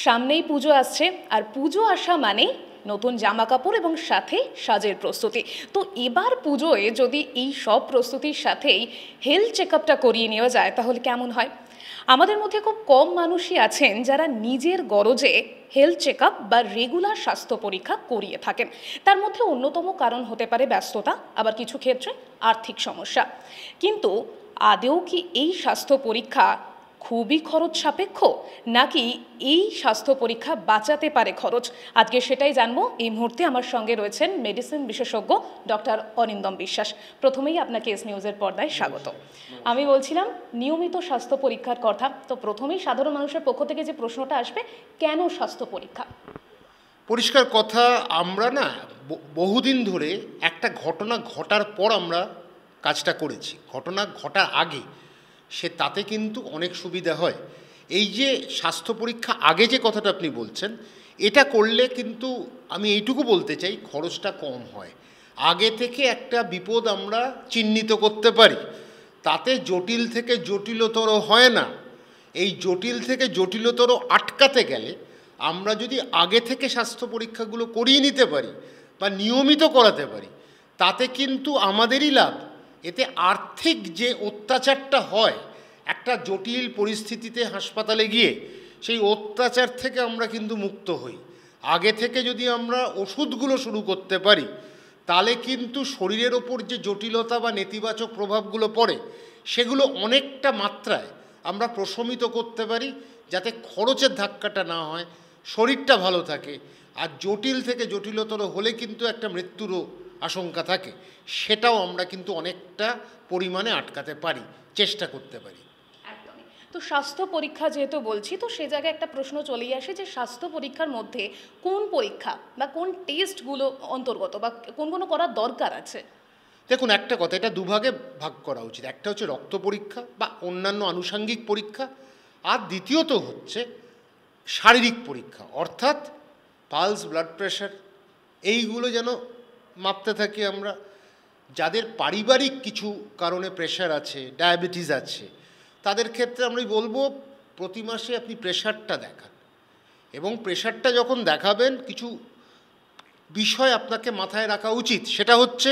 সামনেই পুজো আসছে, আর পুজো আসা মানেই নতুন জামা কাপড় এবং সাথে সাজের প্রস্তুতি। তো এবার পুজোয় যদি এই সব প্রস্তুতির সাথেই হেলথ চেকআপটা করিয়ে নেওয়া যায় তাহলে কেমন হয়? আমাদের মধ্যে খুব কম মানুষই আছেন যারা নিজের গরজে হেলথ চেকআপ বা রেগুলার স্বাস্থ্য পরীক্ষা করিয়ে থাকেন। তার মধ্যে অন্যতম কারণ হতে পারে ব্যস্ততা, আবার কিছু ক্ষেত্রে আর্থিক সমস্যা। কিন্তু আদৌ কি এই স্বাস্থ্য পরীক্ষা খুবই খরচ সাপেক্ষ, নাকি এই স্বাস্থ্য পরীক্ষা বাঁচাতে পারে খরচ? আজকে সেটাই জানবো। এই মুহূর্তে আমার সঙ্গে রয়েছেন মেডিসিন বিশেষজ্ঞ ডক্টর অরিন্দম বিশ্বাস। প্রথমেই আপনাকে এস নিউজের পর্দায় স্বাগত। আমি বলছিলাম নিয়মিত স্বাস্থ্য পরীক্ষার কথা, তো প্রথমেই সাধারণ মানুষের পক্ষ থেকে যে প্রশ্নটা আসবে, কেন স্বাস্থ্য পরীক্ষা? পরিষ্কার কথা, আমরা না বহুদিন ধরে একটা ঘটনা ঘটার পর আমরা কাজটা করেছি। ঘটনা ঘটার আগে তাতে কিন্তু অনেক সুবিধা হয়। এই যে স্বাস্থ্য পরীক্ষা আগে যে কথাটা আপনি বলছেন, এটা করলে কিন্তু আমি এইটুকু বলতে চাই খরচটা কম হয়। আগে থেকে একটা বিপদ আমরা চিহ্নিত করতে পারি, তাতে জটিল থেকে জটিলতর হয় না। এই জটিল থেকে জটিলতর আটকাতে গেলে আমরা যদি আগে থেকে স্বাস্থ্য পরীক্ষাগুলো করিয়ে নিতে পারি বা নিয়মিত করাতে পারি, তাতে কিন্তু আমাদেরই লাভ। এতে আর্থিক যে অত্যাচারটা হয় একটা জটিল পরিস্থিতিতে হাসপাতালে গিয়ে, সেই অত্যাচার থেকে আমরা কিন্তু মুক্ত হই। আগে থেকে যদি আমরা ওষুধগুলো শুরু করতে পারি, তাহলে কিন্তু শরীরের ওপর যে জটিলতা বা নেতিবাচক প্রভাবগুলো পড়ে, সেগুলো অনেকটা মাত্রায় আমরা প্রশমিত করতে পারি, যাতে খরচের ধাক্কাটা না হয়, শরীরটা ভালো থাকে। আর জটিল থেকে জটিলতর হলে কিন্তু একটা মৃত্যুরও আশঙ্কা থাকে, সেটাও আমরা কিন্তু অনেকটা পরিমাণে আটকাতে পারি, চেষ্টা করতে পারি। একদমই। তো স্বাস্থ্য পরীক্ষা যেহেতু বলছি, তো সে জায়গায় একটা প্রশ্ন চলেই আসে যে স্বাস্থ্য পরীক্ষার মধ্যে কোন পরীক্ষা বা কোন টেস্টগুলো অন্তর্গত বা কোন কোনো করার দরকার আছে? দেখুন, একটা কথা, এটা দুভাগে ভাগ করা উচিত। একটা হচ্ছে রক্ত পরীক্ষা বা অন্যান্য আনুষঙ্গিক পরীক্ষা, আর দ্বিতীয়ত হচ্ছে শারীরিক পরীক্ষা, অর্থাৎ পালস, ব্লাড প্রেশার, এইগুলো যেন মাপতে থাকি আমরা। যাদের পারিবারিক কিছু কারণে প্রেশার আছে, ডায়াবেটিস আছে, তাদের ক্ষেত্রে আমি বলবো প্রতি মাসে আপনি প্রেশারটা দেখান। এবং প্রেশারটা যখন দেখাবেন, কিছু বিষয় আপনাকে মাথায় রাখা উচিত। সেটা হচ্ছে,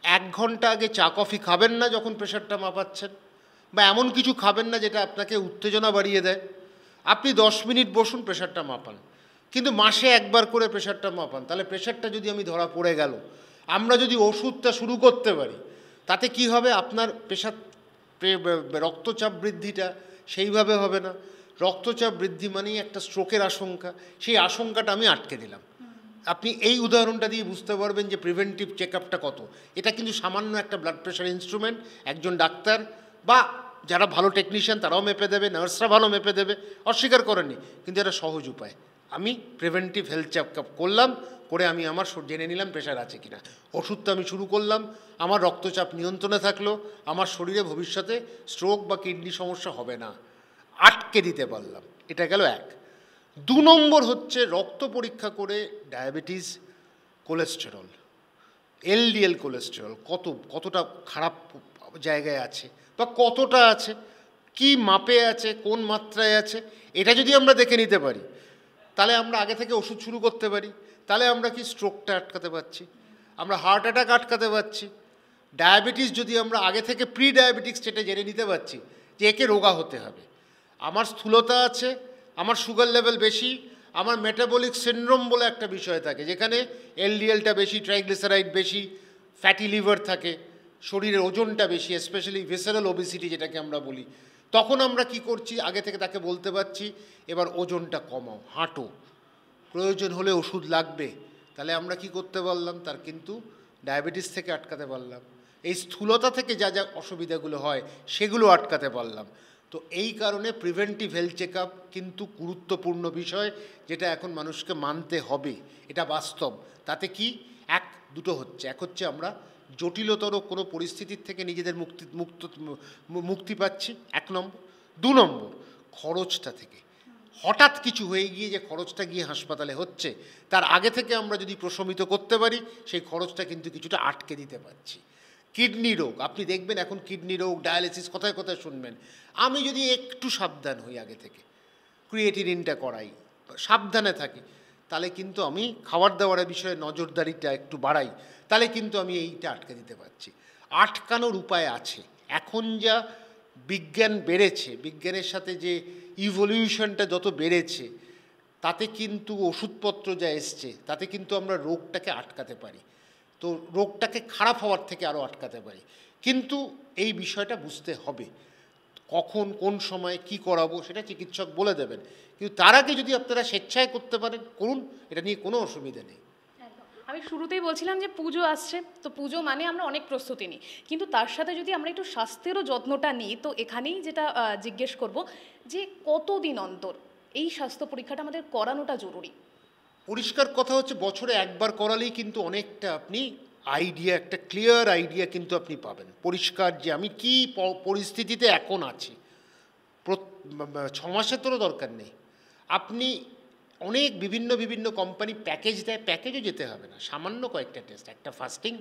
এক ঘন্টা আগে চা কফি খাবেন না যখন প্রেশারটা মাপাচ্ছেন, বা এমন কিছু খাবেন না যেটা আপনাকে উত্তেজনা বাড়িয়ে দেয়। আপনি 10 মিনিট বসুন, প্রেশারটা মাপান, কিন্তু মাসে একবার করে প্রেশারটা মাপান। তাহলে প্রেশারটা যদি আমি ধরা পড়ে গেল, আমরা যদি ওষুধটা শুরু করতে পারি, তাতে কি হবে, আপনার রক্তচাপ বৃদ্ধিটা সেইভাবে হবে না। রক্তচাপ বৃদ্ধি মানেই একটা স্ট্রোকের আশঙ্কা, সেই আশঙ্কাটা আমি আটকে দিলাম। আপনি এই উদাহরণটা দিয়ে বুঝতে পারবেন যে প্রিভেন্টিভ চেকআপটা কত। এটা কিন্তু সামান্য একটা ব্লাড প্রেশার ইনস্ট্রুমেন্ট, একজন ডাক্তার বা যারা ভালো টেকনিশিয়ান তারাও মেপে দেবে, নার্সরা ভালো মেপে দেবে, অস্বীকার করেননি, কিন্তু এটা সহজ উপায়। আমি প্রিভেন্টিভ হেলথ চেকআপ করলাম, করে আমি আমার জেনে নিলাম প্রেশার আছে কিনা, ওষুধটা আমি শুরু করলাম, আমার রক্তচাপ নিয়ন্ত্রণে থাকলো, আমার শরীরে ভবিষ্যতে স্ট্রোক বা কিডনি সমস্যা হবে না, আটকে দিতে পারলাম। এটা গেল এক। 2 নম্বর হচ্ছে রক্ত পরীক্ষা করে ডায়াবেটিস, কোলেস্টেরল, এলডিএল কোলেস্টেরল কতটা খারাপ জায়গায় আছে বা কতটা আছে, কি মাপে আছে, কোন মাত্রায় আছে, এটা যদি আমরা দেখে নিতে পারি, তাহলে আমরা আগে থেকে ওষুধ শুরু করতে পারি। তাহলে আমরা কি স্ট্রোকটা আটকাতে পারছি, আমরা হার্ট অ্যাটাক আটকাতে পারছি। ডায়াবেটিস যদি আমরা আগে থেকে প্রি ডায়াবেটিক স্টেটে জেনে নিতে পারছি যে একে রোগা হতে হবে, আমার স্থূলতা আছে, আমার সুগার লেভেল বেশি, আমার মেটাবলিক সিনড্রোম বলে একটা বিষয় থাকে, যেখানে এলডিএলটা বেশি, ট্রাইগ্লিসারাইড বেশি, ফ্যাটি লিভার থাকে, শরীরের ওজনটা বেশি, স্পেশালি ভিসারাল ওবেসিটি যেটাকে আমরা বলি। তখন আমরা কি করছি, আগে থেকে তাকে বলতে পারছি এবার ওজনটা কমাও, হাঁটো, প্রয়োজন হলে ওষুধ লাগবে। তাহলে আমরা কি করতে পারলাম, তার কিন্তু ডায়াবেটিস থেকে আটকাতে পারলাম, এই স্থূলতা থেকে যা যা অসুবিধাগুলো হয় সেগুলো আটকাতে পারলাম। তো এই কারণে প্রিভেন্টিভ হেলথ চেকআপ কিন্তু গুরুত্বপূর্ণ বিষয়, যেটা এখন মানুষকে মানতে হবে, এটা বাস্তব। তাতে কি দুটো হচ্ছে, এক হচ্ছে আমরা জটিলতর কোনো পরিস্থিতির থেকে নিজেদের মুক্তি পাচ্ছি, 1 নম্বর। 2 নম্বর, খরচটা থেকে, হঠাৎ কিছু হয়ে গিয়ে যে খরচটা গিয়ে হাসপাতালে হচ্ছে, তার আগে থেকে আমরা যদি প্রশমিত করতে পারি, সেই খরচটা কিন্তু কিছুটা আটকে দিতে পারছি। কিডনি রোগ, আপনি দেখবেন এখন কিডনি রোগ, ডায়ালিসিস কোথায় কোথায় শুনবেন। আমি যদি একটু সাবধান হই আগে থেকে, ক্রিয়েটিনিনটা করাই, সাবধানে থাকি, তাহলে কিন্তু আমি খাবার দাবারের বিষয়ে নজরদারিটা একটু বাড়াই, তাহলে কিন্তু আমি এইটা আটকে দিতে পারছি। আটকানোর উপায় আছে। এখন যা বিজ্ঞান বেড়েছে, বিজ্ঞানের সাথে যে ইভলিউশনটা যত বেড়েছে, তাতে কিন্তু ওষুধপত্র যা এসছে, তাতে কিন্তু আমরা রোগটাকে আটকাতে পারি, তো রোগটাকে খারাপ হওয়ার থেকে আরও আটকাতে পারি। কিন্তু এই বিষয়টা বুঝতে হবে, কখন কোন সময় কি করাবো সেটা চিকিৎসক বলে দেবেন, কিন্তু তার আগে যদি আপনারা স্বেচ্ছায় করতে পারেন করুন, এটা নিয়ে কোনো অসুবিধা নেই। আমি শুরুতেই বলছিলাম যে পুজো আসছে, তো পুজো মানে আমরা অনেক প্রস্তুতি নিই, কিন্তু তার সাথে যদি আমরা একটু স্বাস্থ্যেরও যত্নটা নিই, তো এখানেই যেটা জিজ্ঞেস করব যে কতদিন অন্তর এই স্বাস্থ্য পরীক্ষাটা আমাদের করানোটা জরুরি? পরিষ্কার কথা হচ্ছে বছরে একবার করালেই কিন্তু অনেকটা আপনি আইডিয়া, একটা ক্লিয়ার আইডিয়া কিন্তু আপনি পাবেন, পরিষ্কার যে আমি কি পরিস্থিতিতে এখন আছি। 6 মাসের তোরও দরকার নেই, আপনি অনেক বিভিন্ন বিভিন্ন কোম্পানি প্যাকেজ দেয়, প্যাকেজও যেতে হবে না, সামান্য কয়েকটা টেস্ট, একটা ফাস্টিং,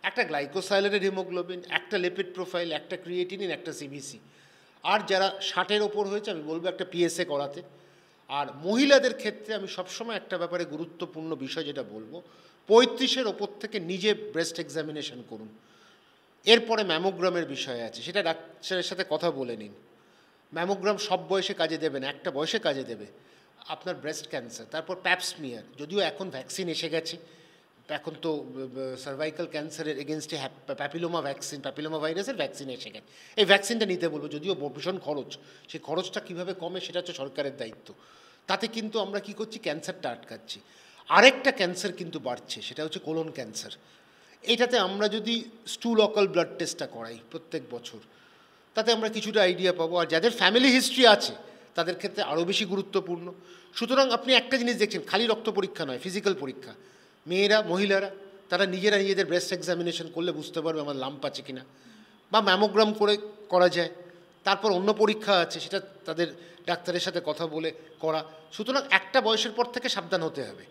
একটা গ্লাইকোসাইলেটের হিমোগ্লোবিন, একটা লিপিড প্রোফাইল, একটা ক্রিয়েটিনিন, একটা সিবিসি। আর যারা 60-এর ওপর হয়েছে আমি বলবো একটা পিএসএ করাতে। আর মহিলাদের ক্ষেত্রে আমি সবসময় একটা ব্যাপারে গুরুত্বপূর্ণ বিষয় যেটা বলবো, 35-এর ওপর থেকে নিজে ব্রেস্ট এক্সামিনেশন করুন। এরপরে ম্যামোগ্রামের বিষয় আছে, সেটা ডাক্তারের সাথে কথা বলে নিন। ম্যামোগ্রাম সব বয়সে কাজে দেবে না, একটা বয়সে কাজে দেবে। আপনার ব্রেস্ট ক্যান্সার, তারপর প্যাপস্মিয়ার, যদিও এখন ভ্যাকসিন এসে গেছে, এখন তো সার্ভাইকাল ক্যান্সারের এগেনস্টে প্যাপিলোমা ভ্যাকসিন, প্যাপিলোমা ভাইরাসের ভ্যাকসিন এসে গেছে, এই ভ্যাকসিনটা নিতে বলবো, যদিও ভীষণ খরচ, সেই খরচটা কীভাবে কমে সেটা হচ্ছে সরকারের দায়িত্ব। তাতে কিন্তু আমরা কি করছি, ক্যান্সারটা আটকাচ্ছি। আরেকটা ক্যান্সার কিন্তু বাড়ছে, সেটা হচ্ছে কোলন ক্যান্সার। এইটাতে আমরা যদি স্টুলকল ব্লাড টেস্টটা করাই প্রত্যেক বছর, তাতে আমরা কিছুটা আইডিয়া পাবো। আর যাদের ফ্যামিলি হিস্ট্রি আছে তাদের ক্ষেত্রে আরও বেশি গুরুত্বপূর্ণ। সুতরাং আপনি একটা জিনিস দেখছেন, খালি রক্ত পরীক্ষা নয়, ফিজিক্যাল পরীক্ষা, মেয়েরা মহিলারা তারা নিজেরা নিজেদের ব্রেস্ট এক্সামিনেশন করলে বুঝতে পারবে আমার লাম্প আছে কিনা, বা ম্যামোগ্রাম করে করা যায়। তারপর অন্য পরীক্ষা আছে, সেটা তাদের ডাক্তারের সাথে কথা বলে করা। সুতরাং একটা বয়সের পর থেকে সাবধান হতে হবে,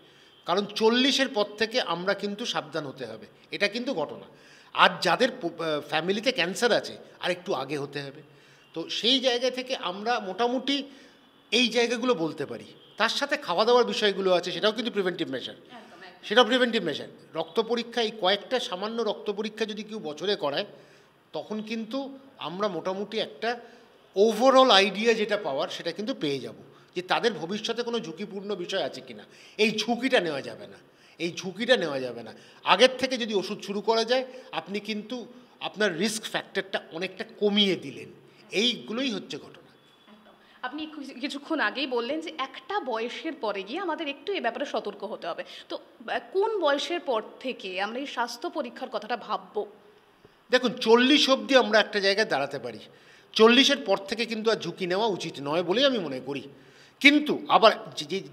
কারণ 40-এর পর থেকে আমরা কিন্তু সাবধান হতে হবে, এটা কিন্তু ঘটনা। আর যাদের ফ্যামিলিতে ক্যান্সার আছে আর একটু আগে হতে হবে। তো সেই জায়গা থেকে আমরা মোটামুটি এই জায়গাগুলো বলতে পারি। তার সাথে খাওয়া দাওয়ার বিষয়গুলো আছে, সেটাও কিন্তু প্রিভেন্টিভ মেজার, সেটাও প্রিভেন্টিভ মেজার। রক্ত পরীক্ষা, এই কয়েকটা সামান্য রক্ত পরীক্ষা যদি কেউ বছরে করায়, তখন কিন্তু আমরা মোটামুটি একটা ওভারঅল আইডিয়া যেটা পাওয়ার সেটা কিন্তু পেয়ে যাব, যে তাদের ভবিষ্যতে কোনো ঝুঁকিপূর্ণ বিষয় আছে কি না। এই ঝুঁকিটা নেওয়া যাবে না, এই ঝুঁকিটা নেওয়া যাবে না। আগের থেকে যদি ওষুধ শুরু করা যায়, আপনি কিন্তু আপনার রিস্ক ফ্যাক্টরটা অনেকটা কমিয়ে দিলেন। এইগুলোই হচ্ছে ঘটনা। আপনি কিছুক্ষণ আগেই বললেন যে একটা বয়সের পরে গিয়ে আমাদের একটু এ ব্যাপারে সতর্ক হতে হবে, তো কোন বয়সের পর থেকে আমরা এই স্বাস্থ্য পরীক্ষার কথাটা ভাববো? দেখুন, 40 অবধি আমরা একটা জায়গায় দাঁড়াতে পারি, 40-এর পর থেকে কিন্তু আর ঝুঁকি নেওয়া উচিত নয় বলেই আমি মনে করি। কিন্তু আবার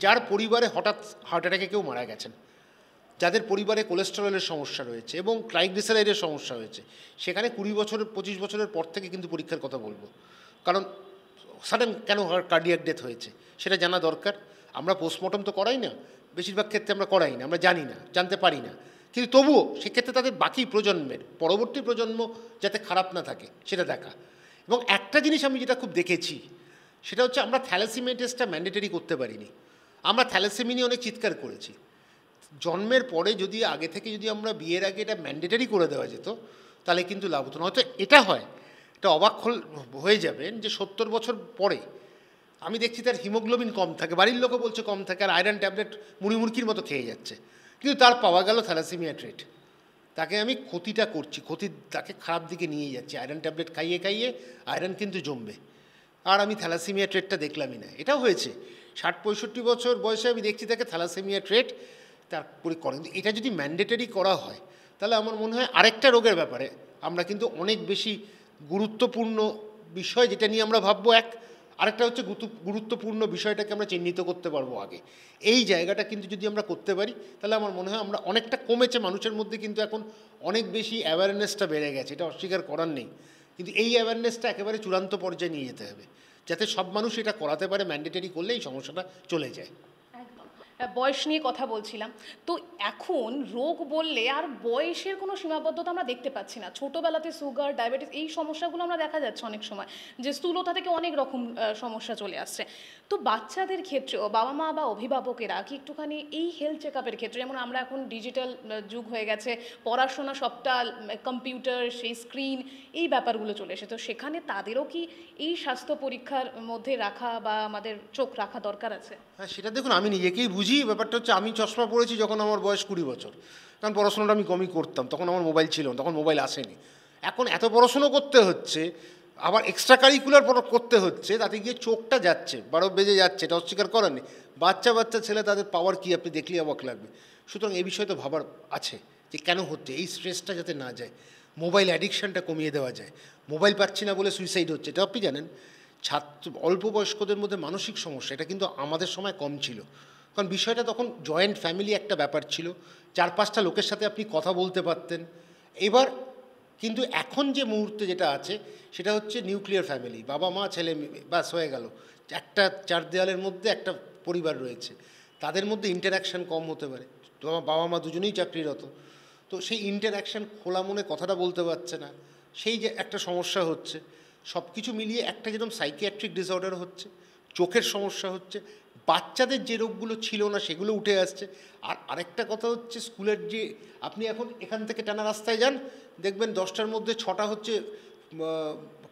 যার পরিবারে হঠাৎ হার্ট অ্যাটাকে কেউ মারা গেছেন, যাদের পরিবারে কোলেস্টেরলের সমস্যা রয়েছে এবং ট্রাইগ্লিসারাইডের সমস্যা রয়েছে, সেখানে 20 বছরের 25 বছরের পর থেকে কিন্তু পরীক্ষার কথা বলবো। কারণ সাডেন কেন কার্ডিয়াক ডেথ হয়েছে সেটা জানা দরকার। আমরা পোস্টমর্টম তো করাই না, বেশিরভাগ ক্ষেত্রে আমরা করাই না, আমরা জানি না, জানতে পারি না। কিন্তু তবুও সেক্ষেত্রে তাদের বাকি প্রজন্মের, পরবর্তী প্রজন্ম যাতে খারাপ না থাকে সেটা দেখা। এবং একটা জিনিস আমি যেটা খুব দেখেছি, সেটা হচ্ছে আমরা থ্যালাসেমিয়া টেস্টটা ম্যান্ডেটরি করতে পারিনি। আমরা থ্যালাসেমিয়া নিয়ে অনেক চিৎকার করেছি। জন্মের পরে যদি আগে থেকে যদি আমরা বিয়ের আগে এটা ম্যান্ডেটরি করে দেওয়া যেত, তাহলে কিন্তু লাভ হতো না। হয়তো এটা হয়, এটা অবাক হয়ে যাবেন যে 70 বছর পরে আমি দেখছি তার হিমোগ্লোবিন কম থাকে, বাড়ির লোকও বলছে কম থাকে, আর আয়রন ট্যাবলেট মুড়িমুড়কির মতো খেয়ে যাচ্ছে, কিন্তু তার পাওয়া গেল থ্যালাসেমিয়া ট্রেট। তাকে আমি ক্ষতিটা করছি, তাকে খারাপ দিকে নিয়ে যাচ্ছি, আয়রন ট্যাবলেট খাইয়ে খাইয়ে আয়রন কিন্তু জমবে, আর আমি থ্যালাসেমিয়া ট্রেটটা দেখলামই না। এটাও হয়েছে 60-65 বছর বয়সে আমি দেখছি তাকে থ্যালাসেমিয়া ট্রেট তারপরে করেন। কিন্তু এটা যদি ম্যান্ডেটরি করা হয়, তাহলে আমার মনে হয় আরেকটা রোগের ব্যাপারে আমরা কিন্তু অনেক বেশি গুরুত্বপূর্ণ বিষয় যেটা নিয়ে আমরা ভাববো, আরেকটা হচ্ছে গুরুত্বপূর্ণ বিষয়টাকে আমরা চিহ্নিত করতে পারবো আগে। এই জায়গাটা কিন্তু যদি আমরা করতে পারি, তাহলে আমার মনে হয় আমরা অনেকটা কমেছে মানুষের মধ্যে, কিন্তু এখন অনেক বেশি অ্যাওয়ারনেসটা বেড়ে গেছে, এটা অস্বীকার করার নেই। কিন্তু এই অ্যাওয়ারনেসটা একেবারে চূড়ান্ত পর্যায়ে নিয়ে যেতে হবে, যাতে সব মানুষ এটা করাতে পারে। ম্যান্ডেটরি করলে এই সমস্যাটা চলে যায়। বয়স নিয়ে কথা বলছিলাম, তো এখন রোগ বললে আর বয়সের কোনো সীমাবদ্ধতা আমরা দেখতে পাচ্ছি না। ছোটোবেলাতে সুগার, ডায়াবেটিস এই সমস্যাগুলো আমরা দেখা যাচ্ছে অনেক সময়, যে স্থূলতা থেকে অনেক রকম সমস্যা চলে আসছে। তো বাচ্চাদের ক্ষেত্রেও বাবা মা বা অভিভাবকেরা কি একটুখানি এই হেলথ চেক আপের ক্ষেত্রে, যেমন আমরা এখন ডিজিটাল যুগ হয়ে গেছে, পড়াশোনা সবটা কম্পিউটার, সেই স্ক্রিন, এই ব্যাপারগুলো চলে এসে, তো সেখানে তাদেরও কি এই স্বাস্থ্য পরীক্ষার মধ্যে রাখা বা আমাদের চোখ রাখা দরকার আছে? হ্যাঁ, সেটা দেখুন, আমি নিজেকেই বুঝি। ব্যাপারটা হচ্ছে, আমি চশমা পড়েছি যখন আমার বয়স 20 বছর, কারণ পড়াশোনাটা আমি কমই করতাম, তখন আমার মোবাইল ছিল না, তখন মোবাইল আসেনি। এখন এত পড়াশুনো করতে হচ্ছে, আবার এক্সট্রা কারিকুলার করতে হচ্ছে, তাতে গিয়ে চোখটা যাচ্ছে, 12 বেজে যাচ্ছে, এটা অস্বীকার করার নেই। বাচ্চা ছেলে, তাদের পাওয়ার কী আপনি দেখলেই অবাক লাগবে। সুতরাং এই বিষয়ে তো ভাবার আছে যে কেন হচ্ছে, এই স্ট্রেসটা যাতে না যায়, মোবাইল অ্যাডিকশানটা কমিয়ে দেওয়া যায়। মোবাইল পাচ্ছি না বলে সুইসাইড হচ্ছে, এটা আপনি জানেন। অল্প বয়স্কদের মধ্যে মানসিক সমস্যা, এটা কিন্তু আমাদের সময় কম ছিল, কারণ বিষয়টা তখন জয়েন্ট ফ্যামিলি একটা ব্যাপার ছিল, 4-5টা লোকের সাথে আপনি কথা বলতে পারতেন। এবার কিন্তু এখন যে মুহূর্তে যেটা আছে, সেটা হচ্ছে নিউক্লিয়ার ফ্যামিলি, বাবা মা ছেলে বাস হয়ে গেল, একটা 4 দেওয়ালের মধ্যে একটা পরিবার রয়েছে, তাদের মধ্যে ইন্টারাকশান কম হতে পারে। বাবা মা দুজনেই চাকরিরত, তো সেই ইন্টারাকশান, খোলা মনে কথাটা বলতে পারছে না, সেই যে একটা সমস্যা হচ্ছে। সব কিছু মিলিয়ে একটা যেরকম সাইকিয়াট্রিক ডিসঅর্ডার হচ্ছে, চোখের সমস্যা হচ্ছে, বাচ্চাদের যে রোগগুলো ছিল না সেগুলো উঠে আসছে। আর আরেকটা কথা হচ্ছে, স্কুলের যে, আপনি এখন এখান থেকে টানা রাস্তায় যান, দেখবেন 10টার মধ্যে 6টা হচ্ছে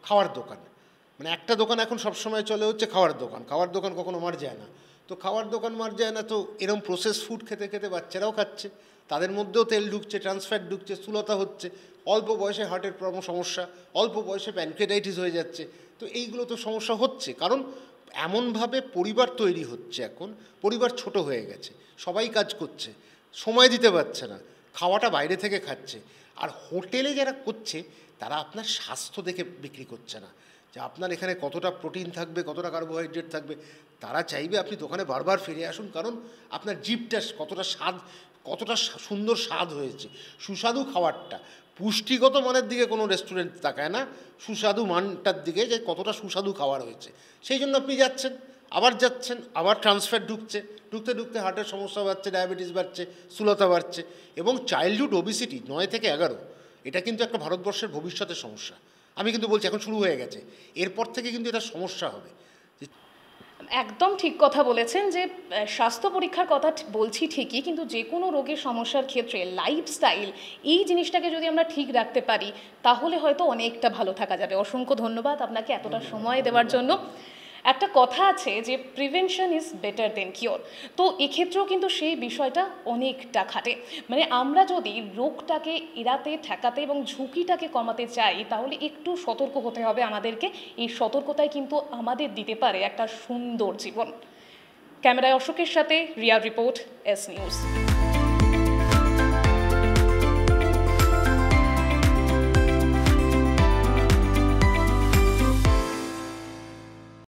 খাওয়ার দোকান। মানে একটা দোকান এখন সবসময় চলে হচ্ছে খাওয়ার দোকান কখনো মার যায় না। তো খাওয়ার দোকান মার যায় না, তো এরকম প্রসেস ফুড খেতে খেতে বাচ্চারাও খাচ্ছে, তাদের মধ্যেও তেল ঢুকছে, ট্রান্সফ্যাট ঢুকছে, স্থূলতা হচ্ছে, অল্প বয়সে হার্টের সমস্যা, অল্প বয়সে প্যানক্রিয়াটাইটিস হয়ে যাচ্ছে। তো এইগুলো তো সমস্যা হচ্ছে, কারণ এমনভাবে পরিবার তৈরি হচ্ছে, এখন পরিবার ছোট হয়ে গেছে, সবাই কাজ করছে, সময় দিতে পারছে না, খাওয়াটা বাইরে থেকে খাচ্ছে। আর হোটেলে যারা করছে, তারা আপনার স্বাস্থ্য দেখে বিক্রি করছে না, যে আপনার এখানে কতটা প্রোটিন থাকবে, কতটা কার্বোহাইড্রেট থাকবে। তারা চাইবে আপনি দোকানে বারবার ফিরে আসুন, কারণ আপনার জিভটা কতটা সুন্দর স্বাদ হয়েছে, সুস্বাদু খাবারটা। পুষ্টিগত মানের দিকে কোনো রেস্টুরেন্ট তাকায় না, সুস্বাদু মানটার দিকে, যে কতটা সুস্বাদু খাবার হয়েছে। সেই জন্য আপনি যাচ্ছেন, আবার ট্রান্সফ্যাট ঢুকতে হার্টের সমস্যা বাড়ছে, ডায়াবেটিস বাড়ছে, স্থূলতা বাড়ছে। এবং চাইল্ডহুড ওবিসিটি 9 থেকে 11, এটা কিন্তু একটা ভারতবর্ষের ভবিষ্যতের সমস্যা। আমি কিন্তু বলছি, এখন শুরু হয়ে গেছে, এরপর থেকে কিন্তু এটা সমস্যা হবে। একদম ঠিক কথা বলেছেন, যে স্বাস্থ্য পরীক্ষার কথা বলছি ঠিকই, কিন্তু যে কোনো রোগের সমস্যার ক্ষেত্রে লাইফস্টাইল, এই জিনিসটাকে যদি আমরা ঠিক রাখতে পারি, তাহলে হয়তো অনেকটা ভালো থাকা যাবে। অসংখ্য ধন্যবাদ আপনাকে এতটা সময় দেওয়ার জন্য। একটা কথা আছে যে prevention is better then cure, তো এক্ষেত্রেও কিন্তু সেই বিষয়টা অনেকটা খাটে। মানে আমরা যদি রোগটাকে এড়াতে, ঠেকাতে এবং ঝুঁকিটাকে কমাতে চাই, তাহলে একটু সতর্ক হতে হবে আমাদেরকে। এই সতর্কতাই কিন্তু আমাদের দিতে পারে একটা সুন্দর জীবন। ক্যামেরায় অশোকের সাথে রিয়া রিপোর্ট, এস নিউজ।